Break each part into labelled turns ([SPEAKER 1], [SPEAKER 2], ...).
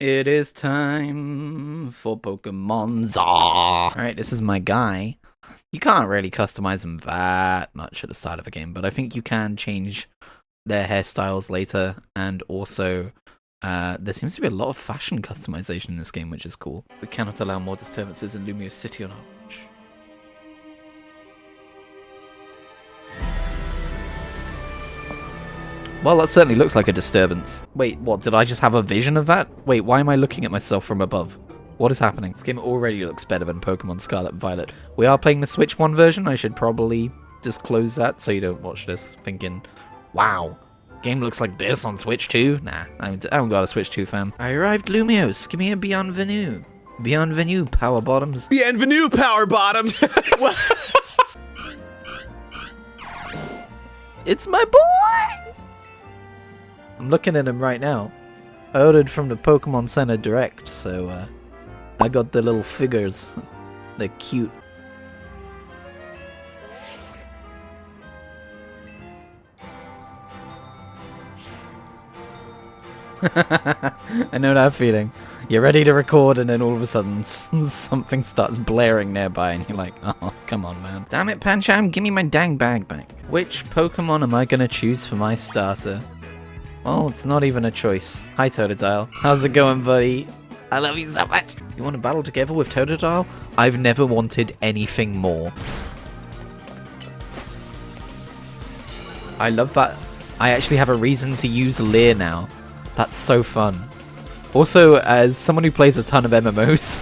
[SPEAKER 1] It is time for Pokemon Zah! Alright, this is my guy. You can't really customize them that much at the start of a game, but I think you can change their hairstyles later, and also there seems to be a lot of fashion customization in this game, which is cool. We cannot allow more disturbances in Lumio City on our watch. Well, that certainly looks like a disturbance. Wait, what? Did I just have a vision of that? Wait, why am I looking at myself from above? What is happening? This game already looks better than Pokemon Scarlet and Violet. We are playing the Switch 1 version. I should probably disclose that so you don't watch this thinking, wow, game looks like this on Switch 2? Nah, I haven't got a Switch 2 fan. I arrived, Lumios. Give me a Bienvenue. Bienvenue, Power Bottoms.
[SPEAKER 2] Bienvenue, Power Bottoms!
[SPEAKER 1] It's my boy! I'm looking at him right now. I ordered from the Pokemon Center direct, so I got the little figures. They're cute. I know that feeling. You're ready to record and then all of a sudden something starts blaring nearby and you're like, oh, come on, man. Damn it, Pancham, give me my dang bag back. Which Pokemon am I gonna choose for my starter? Well, it's not even a choice. Hi, Totodile. How's it going, buddy? I love you so much. You want to battle together with Totodile? I've never wanted anything more. I love that I actually have a reason to use Leer now. That's so fun. Also, as someone who plays a ton of MMOs,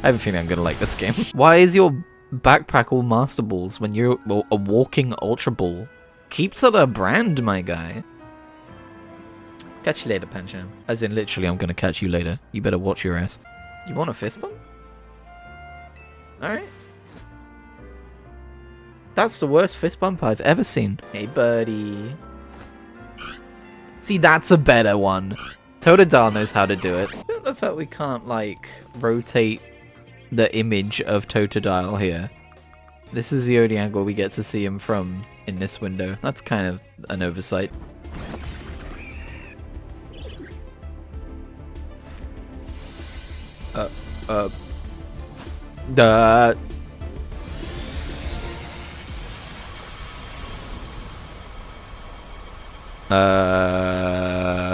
[SPEAKER 1] I have a feeling I'm going to like this game. Why is your backpack all Master Balls when you're a walking Ultra Ball? Keep to the brand, my guy. Catch you later, Pancham. As in, literally, I'm gonna catch you later. You better watch your ass. You want a fist bump? Alright. That's the worst fist bump I've ever seen. Hey, buddy. See, that's a better one. Totodile knows how to do it. I don't know if that we can't, like, rotate the image of Totodile here. This is the only angle we get to see him from in this window. That's kind of an oversight.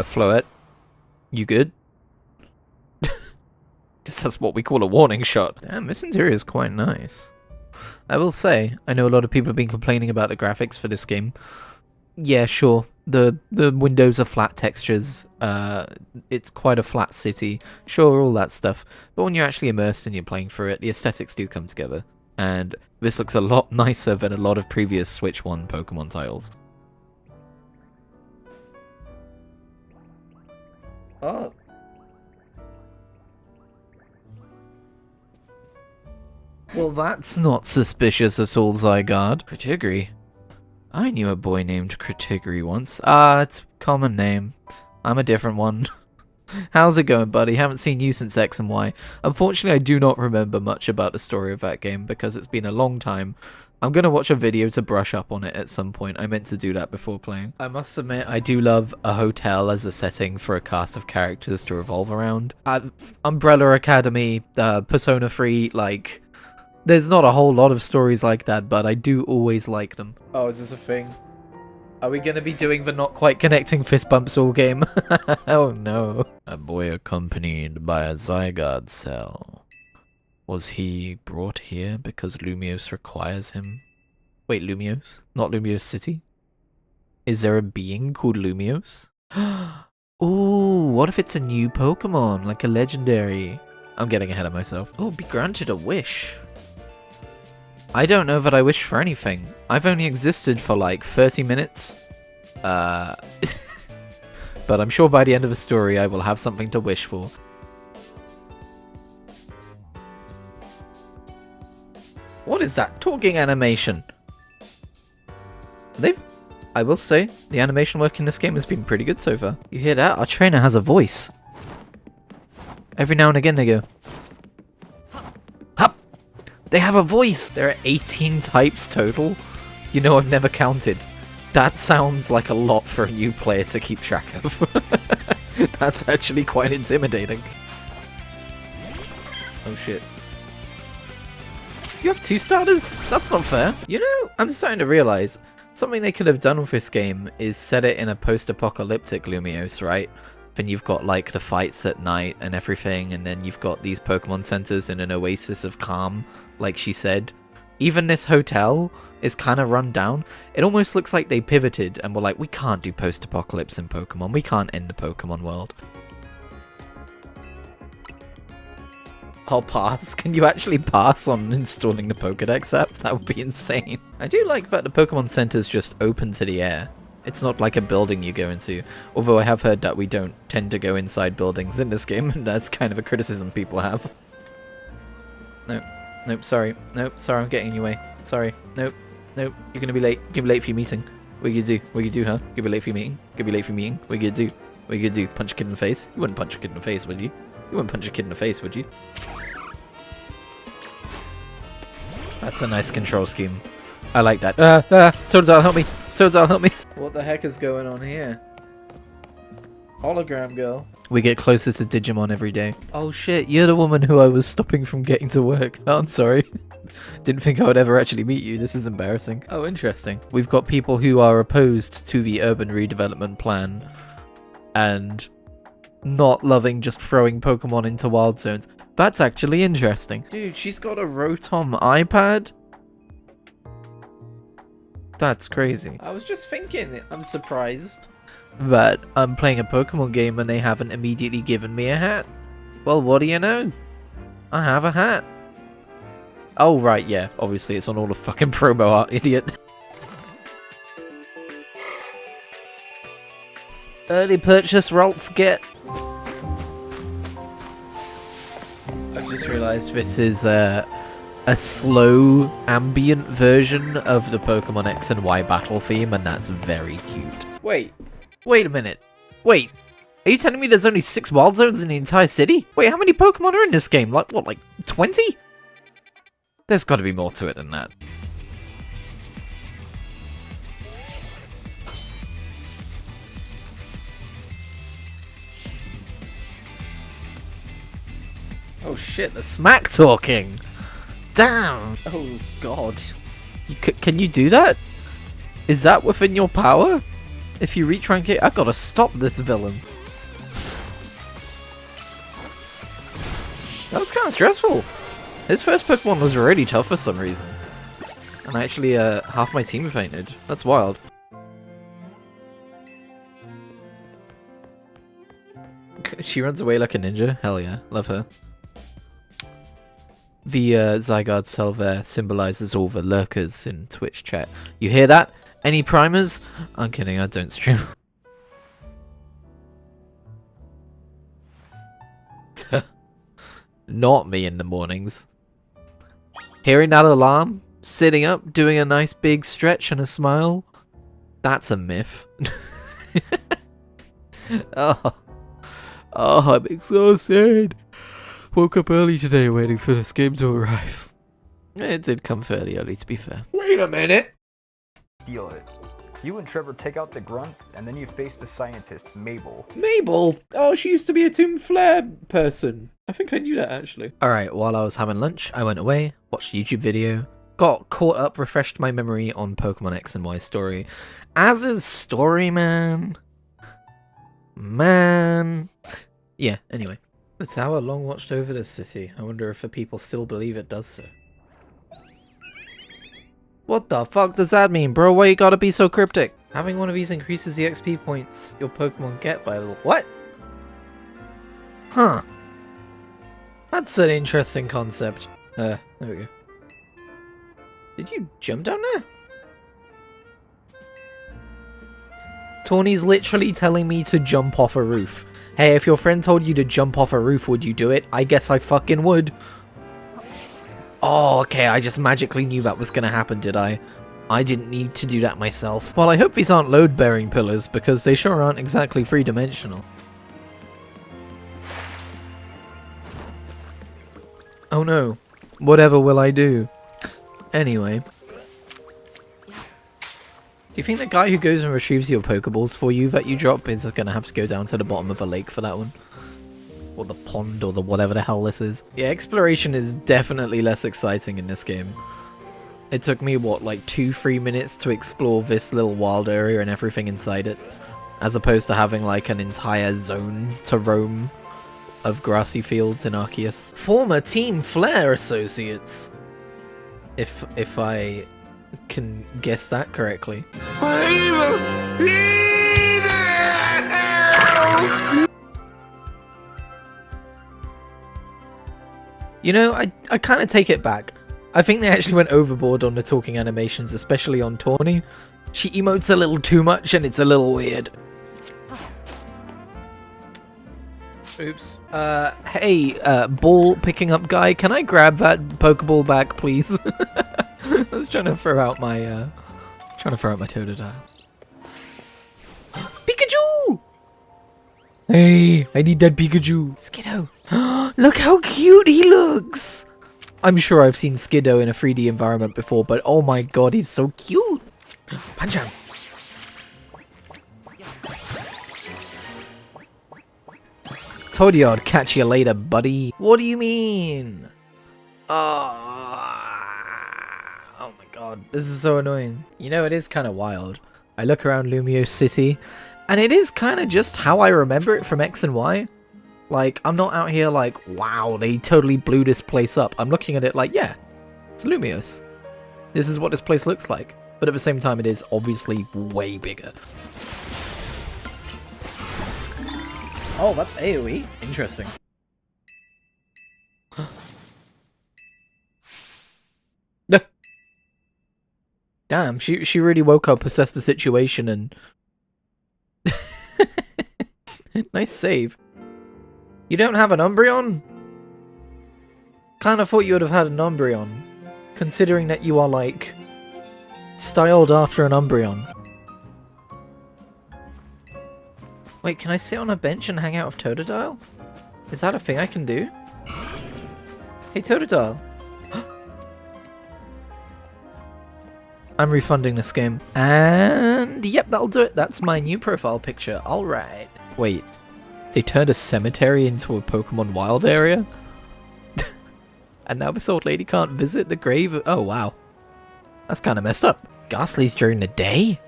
[SPEAKER 1] Floet, you good? Guess that's what we call a warning shot. Damn, this interior is quite nice. I will say, I know a lot of people have been complaining about the graphics for this game. Yeah, sure. The windows are flat textures. It's quite a flat city. Sure, all that stuff. But when you're actually immersed and you're playing through it, the aesthetics do come together. And this looks a lot nicer than a lot of previous Switch 1 Pokemon titles. Oh. Well, that's not suspicious at all, Zygarde. Kritigri. I knew a boy named Kritigri once. It's a common name. I'm a different one. How's it going, buddy? Haven't seen you since X and Y. Unfortunately, I do not remember much about the story of that game because it's been a long time. I'm going to watch a video to brush up on it at some point. I meant to do that before playing. I must admit, I do love a hotel as a setting for a cast of characters to revolve around. Umbrella Academy, Persona 3, like... There's not a whole lot of stories like that, but I do always like them. Oh, is this a thing? Are we going to be doing the not quite connecting fist bumps all game? Oh no. A boy accompanied by a Zygarde cell. Was he brought here because Lumios requires him? Wait, Lumios? Not Lumios City? Is there a being called Lumios? Ooh, what if it's a new Pokemon, like a legendary? I'm getting ahead of myself. Oh, be granted a wish. I don't know that I wish for anything. I've only existed for like 30 minutes. But I'm sure by the end of the story I will have something to wish for. What is that talking animation? I will say, the animation work in this game has been pretty good so far. You hear that? Our trainer has a voice. Every now and again they go... They have a voice! There are 18 types total. You know, I've never counted. That sounds like a lot for a new player to keep track of. That's actually quite intimidating. Oh shit. You have 2 starters? That's not fair. You know, I'm starting to realize something they could have done with this game is set it in a post-apocalyptic Lumiose, right? Then you've got like the fights at night and everything, and then you've got these Pokemon centers in an oasis of calm, like she said. Even this hotel is kind of run down. It almost looks like they pivoted and were like, we can't do post-apocalypse in Pokemon. We can't end the Pokemon world. I'll pass. Can you actually pass on installing the Pokedex app? That would be insane. I do like that the Pokemon Center's just open to the air. It's not like a building you go into. Although I have heard that we don't tend to go inside buildings in this game, and that's kind of a criticism people have. Nope. Nope, sorry. Nope, sorry, I'm getting in your way. Sorry. Nope. Nope. You're gonna be late. You're gonna be late for your meeting. What are you gonna do? What are you gonna do, huh? You're gonna be late for your meeting? You're gonna be late for your meeting? What are you gonna do? What are you gonna do? Punch a kid in the face? You wouldn't punch a kid in the face, would you? You wouldn't punch a kid in the face, would you? That's a nice control scheme. I like that. Toadsal, help me! Toadsal, help me! What the heck is going on here? Hologram girl. We get closer to Digimon every day. Oh shit, you're the woman who I was stopping from getting to work. Oh, I'm sorry. Didn't think I would ever actually meet you. This is embarrassing. Oh, interesting. We've got people who are opposed to the urban redevelopment plan and not loving just throwing Pokemon into wild zones. That's actually interesting. Dude, she's got a Rotom iPad? That's crazy. I was just thinking, I'm surprised that I'm playing a Pokemon game and they haven't immediately given me a hat. Well, what do you know? I have a hat. Oh, right, yeah. Obviously, it's on all the fucking promo art, idiot. Early purchase Ralts get. I've just realised this is a slow ambient version of the Pokemon X and Y battle theme, and that's very cute. Wait a minute. Wait, are you telling me there's only 6 wild zones in the entire city? Wait, how many Pokemon are in this game? Like, what, like 20? There's got to be more to it than that. Oh shit, the smack talking! Damn! Oh god. Can you do that? Is that within your power? If you reach rank 8, I've got to stop this villain. That was kind of stressful. His first Pokemon was already tough for some reason. And actually, half my team fainted. That's wild. She runs away like a ninja? Hell yeah. Love her. The Zygarde cell there symbolizes all the lurkers in Twitch chat. You hear that? Any primers? I'm kidding, I don't stream. Not me in the mornings. Hearing that alarm, sitting up, doing a nice big stretch and a smile. That's a myth. Oh, I'm exhausted. Woke up early today waiting for this game to arrive. It did come fairly early, to be fair. Wait a minute!
[SPEAKER 3] Steal it. You and Trevor take out the grunts, and then you face the scientist, Mabel.
[SPEAKER 1] Mabel? Oh, she used to be a Tomb Flare person. I think I knew that, actually. Alright, while I was having lunch, I went away, watched a YouTube video, got caught up, refreshed my memory on Pokemon X and Y story. As is story, man. Yeah, anyway. The tower long watched over the city. I wonder if the people still believe it does so. What the fuck does that mean, bro? Why you gotta be so cryptic? Having one of these increases the XP points your Pokemon get by a little. What? Huh. That's an interesting concept. There we go. Did you jump down there? Tawny's literally telling me to jump off a roof. Hey, if your friend told you to jump off a roof, would you do it? I guess I fucking would. Oh, okay, I just magically knew that was gonna happen, did I? I didn't need to do that myself. Well, I hope these aren't load-bearing pillars, because they sure aren't exactly three-dimensional. Oh no. Whatever will I do? Anyway. Do you think the guy who goes and retrieves your Pokeballs for you that you drop is gonna have to go down to the bottom of a lake for that one? Or the pond, or the whatever the hell this is? Yeah, exploration is definitely less exciting in this game. It took me, what, like 2-3 minutes to explore this little wild area and everything inside it, as opposed to having like an entire zone to roam of grassy fields in Arceus. Former Team Flare associates, if I can guess that correctly. You know, I kind of take it back. I think they actually went overboard on the talking animations, especially on Tawny. She emotes a little too much and it's a little weird. Oops. Hey, ball picking up guy, can I grab that Pokeball back, please? I was trying to throw out my, Totodile. Pikachu! Hey, I need that Pikachu. Skiddo. Look how cute he looks! I'm sure I've seen Skiddo in a 3D environment before, but oh my god, he's so cute! Punch him! Told you I'd catch you later, buddy. What do you mean? Oh my god, this is so annoying. You know, it is kind of wild. I look around Lumio City, and it is kind of just how I remember it from X and Y. Like, I'm not out here like, wow, they totally blew this place up. I'm looking at it like, yeah, it's Lumios. This is what this place looks like. But at the same time, it is obviously way bigger. Oh, that's AoE? Interesting. Damn, she really woke up, assessed the situation, and... Nice save. You don't have an Umbreon? Kinda thought you would have had an Umbreon, considering that you are, like, styled after an Umbreon. Wait, can I sit on a bench and hang out with Totodile? Is that a thing I can do? Hey, Totodile. I'm refunding this game. And yep, that'll do it. That's my new profile picture. Alright. Wait. They turned a cemetery into a Pokemon wild area? And now this old lady can't visit the grave? Oh, wow. That's kind of messed up. Ghastly's during the day?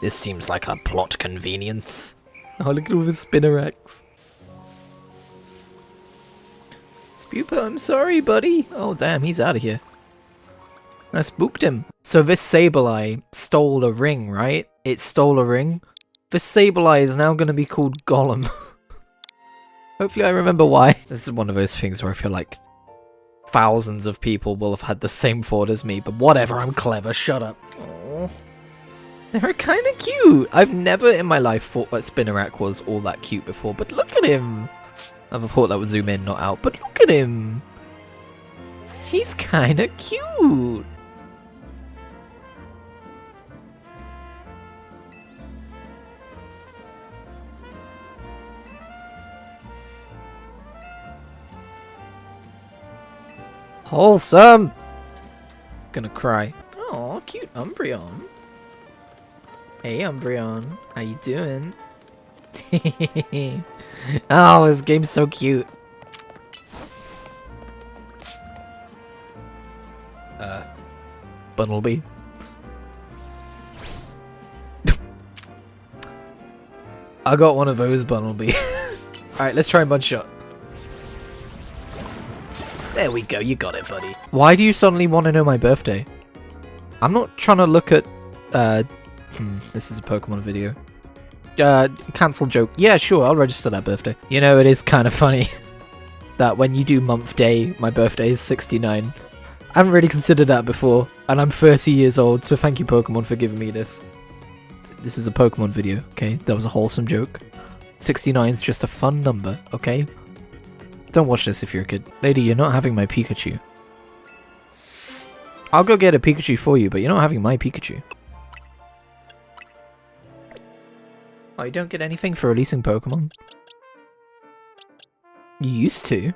[SPEAKER 1] This seems like a plot convenience. Oh, look at all the Spinnerax. Spupa, I'm sorry, buddy. Oh, damn, he's out of here. I spooked him. So this Sableye stole a ring, right? It stole a ring. This Sableye is now going to be called Golem. Hopefully I remember why. This is one of those things where I feel like thousands of people will have had the same thought as me, but whatever, I'm clever, shut up. Aww. They're kind of cute. I've never in my life thought that Spinnerack was all that cute before, but look at him. I've thought that would zoom in, not out, but look at him. He's kind of cute. Wholesome! Gonna cry. Aw, cute Umbreon. Hey Umbreon, how you doing? Oh, this game's so cute. Bunnelby. I got one of those, Bunnelby. Alright, let's try Mud Shot. There we go, you got it, buddy. Why do you suddenly want to know my birthday? I'm not trying to look at... this is a Pokemon video. Cancel joke. Yeah, sure, I'll register that birthday. You know, it is kind of funny that when you do month day, my birthday is 69. I haven't really considered that before, and I'm 30 years old, so thank you, Pokemon, for giving me this. This is a Pokemon video, okay? That was a wholesome joke. 69 is just a fun number, okay? Don't watch this if you're a kid. Lady, you're not having my Pikachu. I'll go get a Pikachu for you, but you're not having my Pikachu. Oh, you don't get anything for releasing Pokemon? You used to.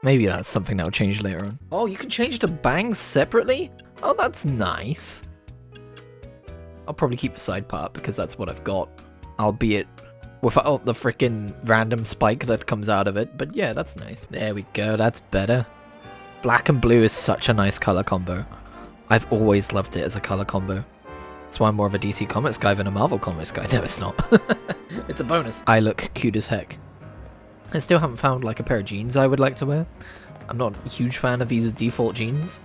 [SPEAKER 1] Maybe that's something that will change later on. Oh, you can change the bangs separately? Oh, that's nice. I'll probably keep the side part because that's what I've got, albeit without the freaking random spike that comes out of it. But yeah, that's nice. There we go, that's better. Black and blue is such a nice color combo. I've always loved it as a color combo. That's why I'm more of a DC Comics guy than a Marvel Comics guy. No, it's not. It's a bonus. I look cute as heck. I still haven't found like a pair of jeans I would like to wear. I'm not a huge fan of these as default jeans.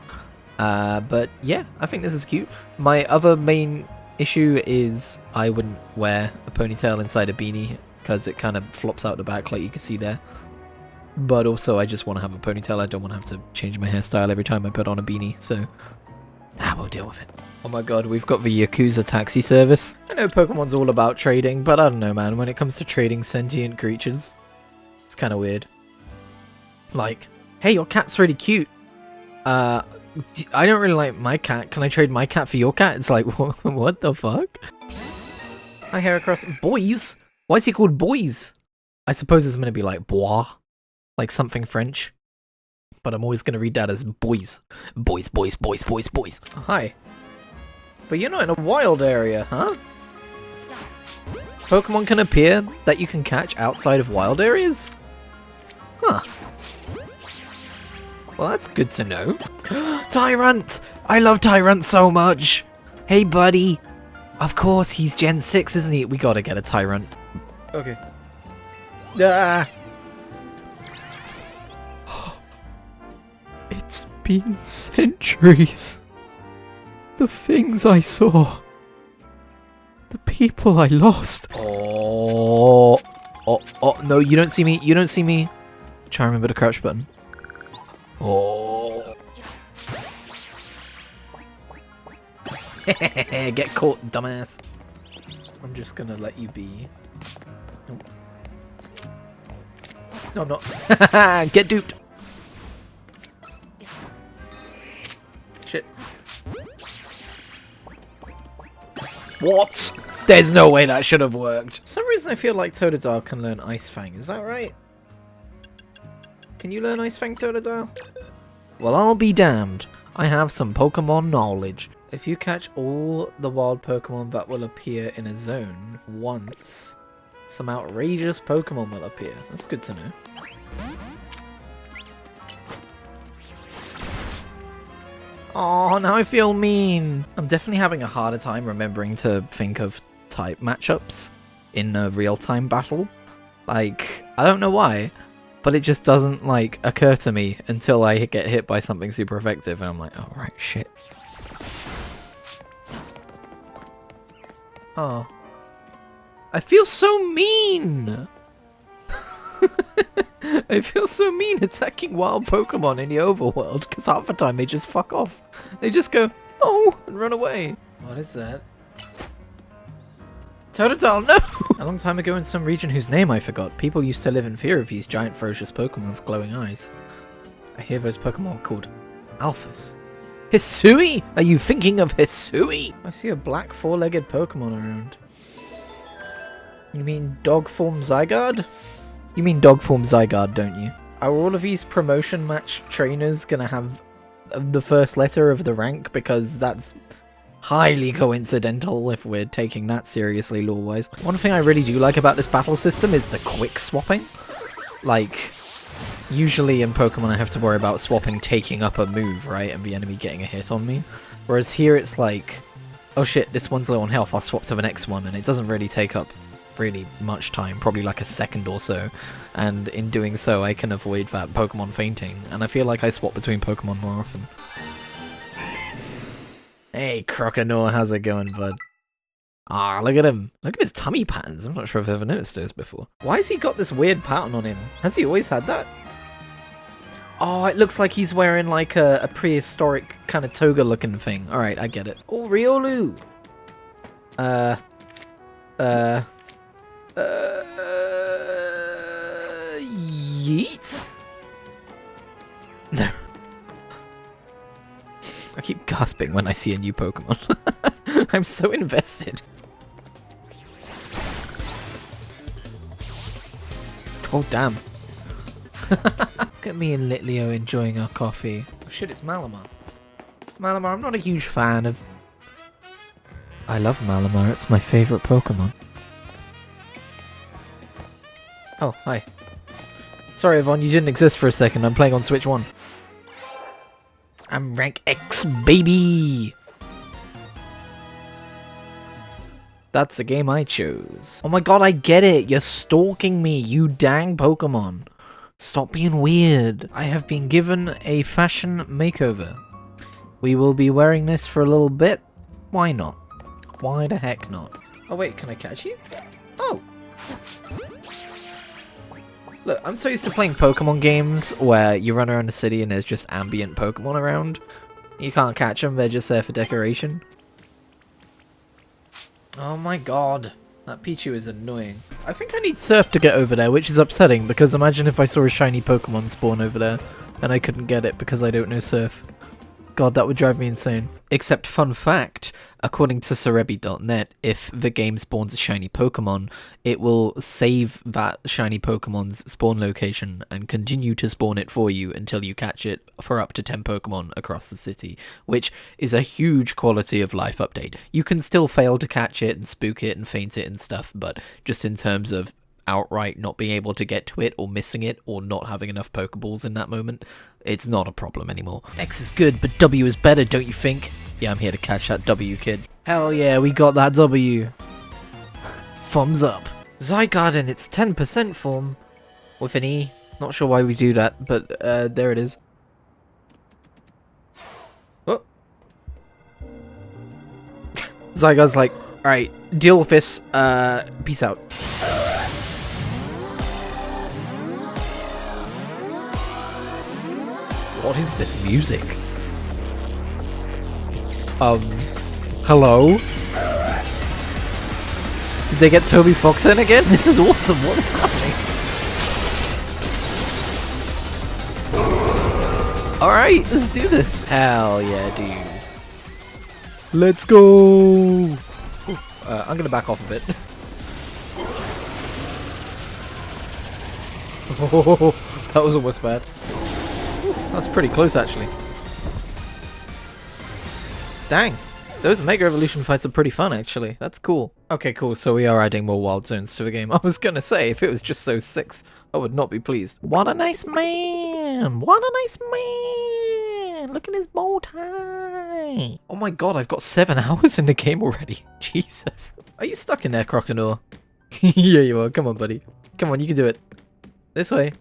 [SPEAKER 1] But yeah, I think this is cute. My other main issue is I wouldn't wear a ponytail inside a beanie because it kind of flops out the back like you can see there. But also I just want to have a ponytail. I don't want to have to change my hairstyle every time I put on a beanie, so we'll deal with it. Oh my god, we've got the Yakuza taxi service. I know Pokemon's all about trading, but I don't know, man. When it comes to trading sentient creatures, it's kind of weird. Like, hey, your cat's really cute. I don't really like my cat. Can I trade my cat for your cat? It's like, what the fuck? Hi, Heracross. Boys? Why is he called Boys? I suppose it's going to be like bois. Like something French. But I'm always going to read that as boys. Boys, boys, boys, boys, boys. Hi. But you're not in a wild area, huh? Pokemon can appear that you can catch outside of wild areas? Huh. Well, that's good to know. Tyrant! I love Tyrant so much! Hey, buddy! Of course, he's Gen 6, isn't he? We gotta get a Tyrant. Okay. Ah! It's been centuries. The things I saw. The people I lost. Oh, no, you don't see me. You don't see me. Try and remember the crouch button. Oh. Get caught, dumbass. I'm just gonna let you be. Nope. No, I'm not. Get duped. Shit. What? There's no way that should have worked. For some reason I feel like Totodile can learn Ice Fang. Is that right? Can you learn Ice Fang, Totodile? Well, I'll be damned. I have some Pokemon knowledge. If you catch all the wild Pokemon that will appear in a zone once, some outrageous Pokemon will appear. That's good to know. Oh, now I feel mean. I'm definitely having a harder time remembering to think of type matchups in a real-time battle. Like, I don't know why, but it just doesn't, like, occur to me until I get hit by something super effective, and I'm like, oh, right, shit. Oh. I feel so mean! I feel so mean attacking wild Pokemon in the overworld, because half the time they just fuck off. They just go, oh, and run away. What is that? Totodile, no! A long time ago in some region whose name I forgot, people used to live in fear of these giant ferocious Pokemon with glowing eyes. I hear those Pokemon called Alphas. Hisui? Are you thinking of Hisui? I see a black four-legged Pokemon around. You mean dog form Zygarde? You mean dog form Zygarde, don't you? Are all of these promotion match trainers gonna have the first letter of the rank? Because that's highly coincidental if we're taking that seriously lore-wise. One thing I really do like about this battle system is the quick swapping. Like, usually in Pokemon I have to worry about swapping taking up a move, right? And the enemy getting a hit on me. Whereas here it's like, oh shit, this one's low on health, I'll swap to the next one, and it doesn't really take up really much time, probably like a second or so, and in doing so I can avoid that Pokemon fainting, and I feel like I swap between Pokemon more often. Hey Croconaw, how's it going, bud? Ah, look at him. Look at his tummy patterns. I'm not sure if I've ever noticed those before. Why has he got this weird pattern on him? Has he always had that? Oh, it looks like he's wearing like a prehistoric kind of toga looking thing. Alright, I get it. Oh, Riolu! Yeet? No. I keep gasping when I see a new Pokemon. I'm so invested. Oh, damn. Look at me and Litleo enjoying our coffee. Oh shit, it's Malamar. Malamar, I'm not a huge fan of I love Malamar, it's my favorite Pokemon. Oh, hi. Sorry, Yvonne, you didn't exist for a second. I'm playing on Switch 1. I'm rank X, baby! That's the game I chose. Oh my god, I get it! You're stalking me, you dang Pokemon! Stop being weird. I have been given a fashion makeover. We will be wearing this for a little bit. Why not? Why the heck not? Oh wait, can I catch you? Oh! Look, I'm so used to playing Pokemon games where you run around the city and there's just ambient Pokemon around. You can't catch them, they're just there for decoration. Oh my god, that Pichu is annoying. I think I need Surf to get over there, which is upsetting, because imagine if I saw a shiny Pokemon spawn over there and I couldn't get it because I don't know Surf. God, that would drive me insane. Except, fun fact, according to Cerebi.net, if the game spawns a shiny Pokemon, it will save that shiny Pokemon's spawn location and continue to spawn it for you until you catch it for up to 10 Pokemon across the city, which is a huge quality of life update. You can still fail to catch it and spook it and feint it and stuff, but just in terms of outright not being able to get to it or missing it or not having enough Pokeballs in that moment, it's not a problem anymore. X is good, but W is better, don't you think? Yeah, I'm here to catch that W, kid. Hell yeah, we got that W. Thumbs up. Zygarde in its 10% form with an E. Not sure why we do that, but there it is. Oh. Zygarde's like, alright, deal with this, peace out. What is this music? Hello? Did they get Toby Fox in again? This is awesome, what is happening? Alright, let's do this. Hell yeah, dude. Let's go! I'm gonna back off a bit. Oh, that was almost bad. That's pretty close, actually. Dang. Those Mega Evolution fights are pretty fun, actually. That's cool. Okay, cool. So we are adding more wild zones to the game. I was gonna say, if it was just those 6, I would not be pleased. What a nice man! What a nice man! Look at his bow tie! Oh my god, I've got 7 hours in the game already. Jesus. Are you stuck in there, Crocodile? Yeah, you are. Come on, buddy. Come on, you can do it. This way.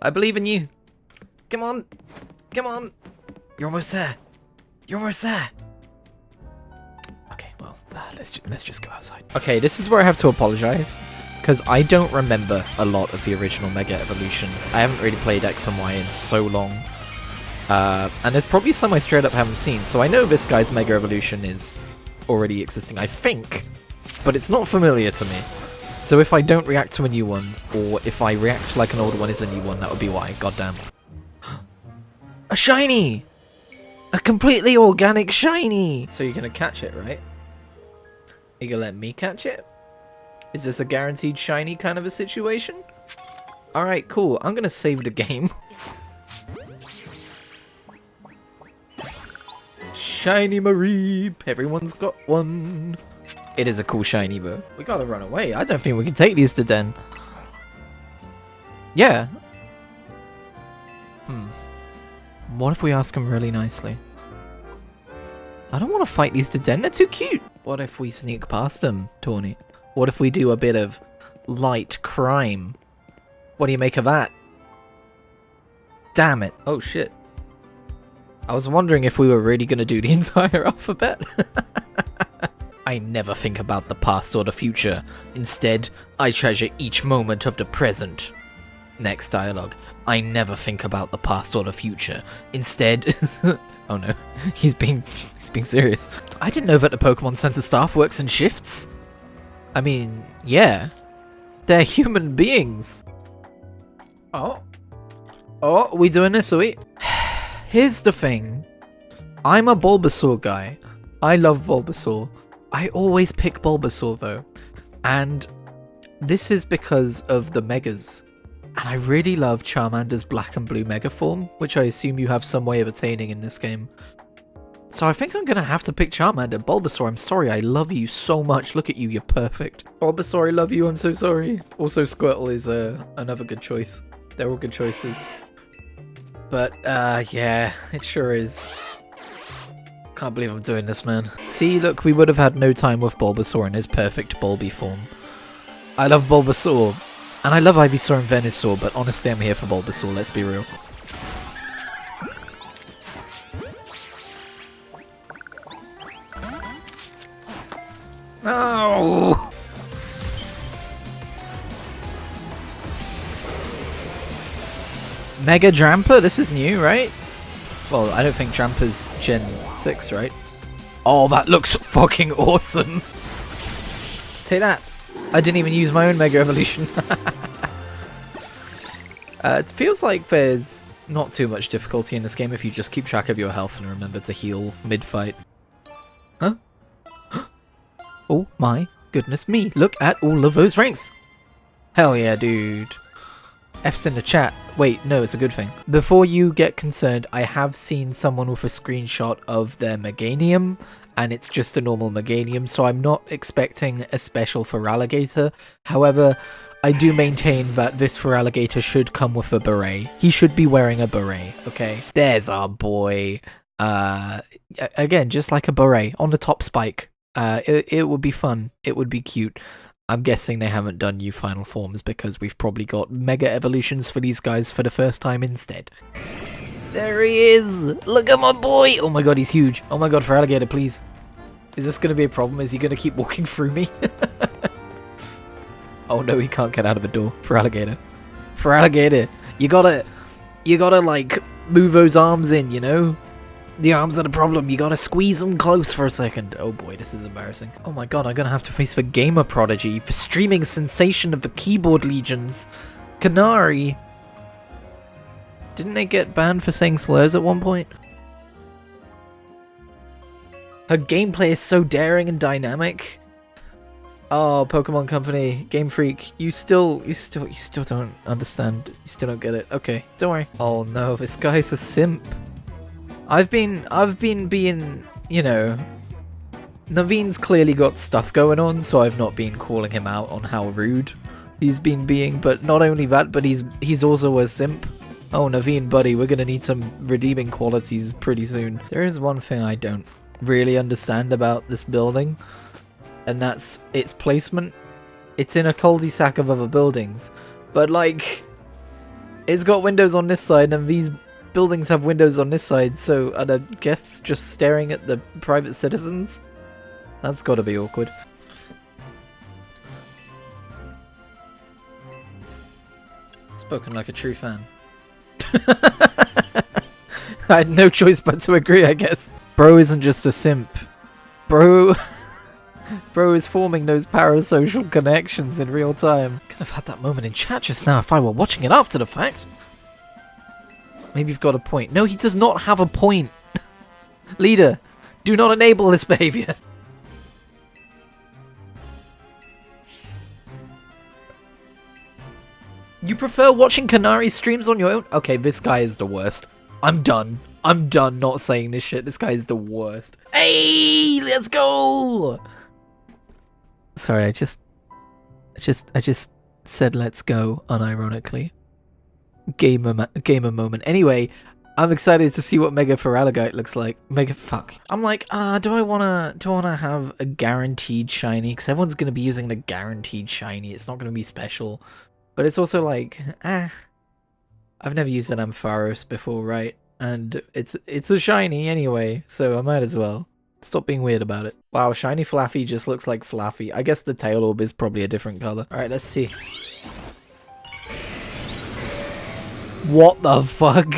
[SPEAKER 1] I believe in you. Come on! Come on! You're almost there! You're almost there! Okay, well, let's just go outside. Okay, this is where I have to apologize, because I don't remember a lot of the original Mega Evolutions. I haven't really played X and Y in so long. And there's probably some I straight up haven't seen, so I know this guy's Mega Evolution is already existing, I think, but it's not familiar to me. So if I don't react to a new one, or if I react like an older one is a new one, that would be why, goddamn. A shiny! A completely organic shiny! So you're gonna catch it, right? You gonna let me catch it? Is this a guaranteed shiny kind of a situation? Alright, cool. I'm gonna save the game. Shiny Mareep! Everyone's got one. It is a cool shiny, though. We gotta run away. I don't think we can take these to Den. Yeah. What if we ask them really nicely? I don't want to fight these to Den. They're too cute. What if we sneak past them, Tawny? What if we do a bit of light crime? What do you make of that? Damn it. Oh, shit. I was wondering if we were really going to do the entire alphabet. I never think about the past or the future. Instead, I treasure each moment of the present. Next dialogue. I never think about the past or the future. Instead... oh no, he's being serious. I didn't know that the Pokemon Center staff works in shifts. I mean, yeah. They're human beings. Oh, are we doing this, are we? Here's the thing. I'm a Bulbasaur guy. I love Bulbasaur. I always pick Bulbasaur though. And this is because of the Megas. And I really love Charmander's black and blue Mega form, which I assume you have some way of attaining in this game. So I think I'm gonna have to pick Charmander. Bulbasaur, I'm sorry, I love you so much. Look at you, you're perfect. Bulbasaur, I love you, I'm so sorry. Also, Squirtle is another good choice. They're all good choices. But, yeah, it sure is. Can't believe I'm doing this, man. See, look, we would have had no time with Bulbasaur in his perfect Bulby form. I love Bulbasaur. And I love Ivysaur and Venusaur, but honestly, I'm here for Bulbasaur, let's be real. No! Mega Drampa? This is new, right? Well, I don't think Drampa's Gen 6, right? Oh, that looks fucking awesome! Take that! I didn't even use my own Mega Evolution. It feels like there's not too much difficulty in this game if you just keep track of your health and remember to heal mid-fight. Huh? Oh my goodness me, look at all of those ranks! Hell yeah, dude. F's in the chat. Wait, no, it's a good thing. Before you get concerned, I have seen someone with a screenshot of their Meganium, and it's just a normal Meganium, so I'm not expecting a special for Alligator. However, I do maintain that this for Alligator should come with a beret. He should be wearing a beret, okay? There's our boy. Again, just like a beret on the top spike. It would be fun. It would be cute. I'm guessing they haven't done new final forms because we've probably got mega evolutions for these guys for the first time instead. There he is! Look at my boy! Oh my god, he's huge. Oh my god, for Alligator, please. Is this going to be a problem? Is he going to keep walking through me? Oh no, he can't get out of the door. For Alligator. For Alligator. You gotta like, move those arms in, you know? The arms are the problem. You gotta squeeze them close for a second. Oh boy, this is embarrassing. Oh my god, I'm gonna have to face the Gamer Prodigy, the streaming sensation of the keyboard legions. Canary. Didn't they get banned for saying slurs at one point? Her gameplay is so daring and dynamic. Oh, Pokemon Company, Game Freak, you still don't understand. You still don't get it. Okay, don't worry. Oh no, this guy's a simp. I've been being, you know, Naveen's clearly got stuff going on, so I've not been calling him out on how rude he's been being, but not only that, but he's also a simp. Oh, Naveen, buddy, we're gonna need some redeeming qualities pretty soon. There is one thing I don't really understand about this building, and that's its placement. It's in a cul-de-sac of other buildings, but like, it's got windows on this side, and these buildings have windows on this side, so are the guests just staring at the private citizens? That's gotta be awkward. Spoken like a true fan. I had no choice but to agree, I guess. Bro isn't just a simp. Bro is forming those parasocial connections in real time. Could have had that moment in chat just now if I were watching it after the fact. Maybe you've got a point. No, he does not have a point. Leader, do not enable this behavior. You prefer watching Canary streams on your own? Okay, this guy is the worst. I'm done. I'm done not saying this shit. This guy is the worst. Hey, let's go. Sorry, I just said let's go unironically. Gamer moment. Anyway, I'm excited to see what Mega Feraligatr looks like. I'm like, do I wanna have a guaranteed shiny? Because everyone's gonna be using the guaranteed shiny. It's not gonna be special. But it's also like, I've never used an Ampharos before, right? And it's a shiny anyway, so I might as well. Stop being weird about it. Wow, shiny Flaffy just looks like Flaffy. I guess the tail orb is probably a different color. Alright, let's see. What the fuck?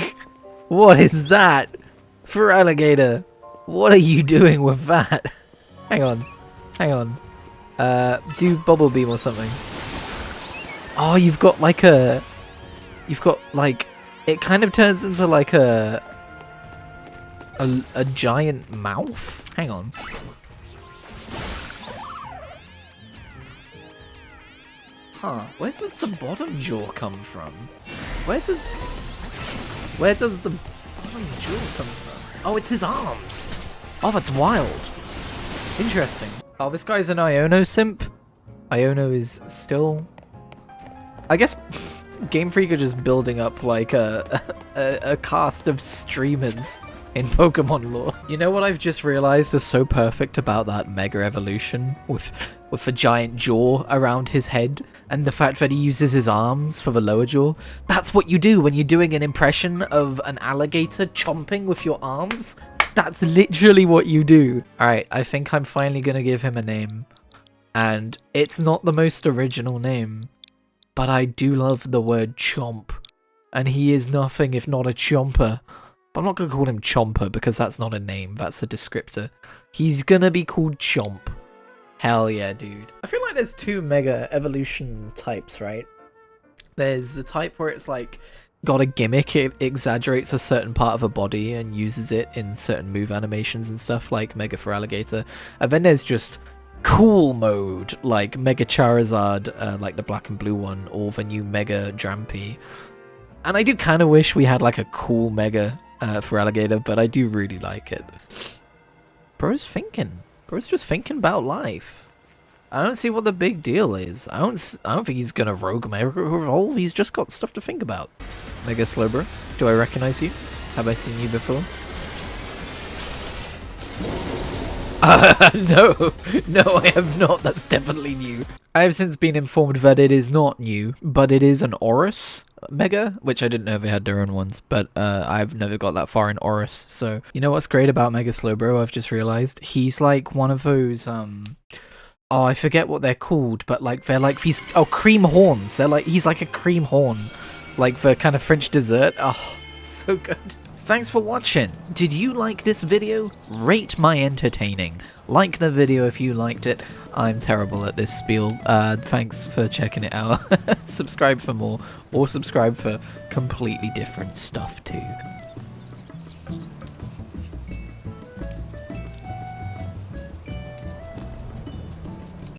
[SPEAKER 1] What is that? For Alligator, what are you doing with that? Hang on. Do Bubble Beam or something. Oh, you've got like, it kind of turns into like a giant mouth? Hang on. Huh, where does the bottom jaw come from? Where does the bottom jaw come from? Oh, it's his arms! Oh, that's wild. Interesting. Oh, this guy's an Iono simp. Iono is still... I guess Game Freak are just building up like a cast of streamers in Pokemon lore. You know what I've just realized is so perfect about that Mega Evolution with a giant jaw around his head and the fact that he uses his arms for the lower jaw? That's what you do when you're doing an impression of an alligator chomping with your arms. That's literally what you do. Alright, I think I'm finally gonna give him a name. And it's not the most original name, but I do love the word chomp. And he is nothing if not a chomper. But I'm not gonna call him Chomper because that's not a name, that's a descriptor. He's gonna be called Chomp. Hell yeah, dude. I feel like there's two Mega Evolution types, right? There's a type where it's like got a gimmick, it exaggerates a certain part of a body and uses it in certain move animations and stuff, like Mega Feraligatr. And then there's just cool mode, like Mega Charizard, like the black and blue one, or the new Mega Drampy. And I do kind of wish we had like a cool Mega Feraligatr, but I do really like it. Bro's thinking. Bro's just thinking about life. I don't see what the big deal is. I don't think he's gonna Rogue Mega Evolve. He's just got stuff to think about. Mega Slowbro, do I recognize you? Have I seen you before? No, I have not. That's definitely new. I have since been informed that it is not new, but it is an Oris Mega, which I didn't know they had their own ones, but I've never got that far in Oris. So, you know what's great about Mega Slowbro? I've just realized he's like one of those, oh, I forget what they're called, but like they're like these, oh, cream horns. They're like, he's like a cream horn, like the kind of French dessert. Oh, so good. Thanks for watching. Did you like this video? Rate my entertaining. Like the video if you liked it. I'm terrible at this spiel. Thanks for checking it out. Subscribe for more, or subscribe for completely different stuff too.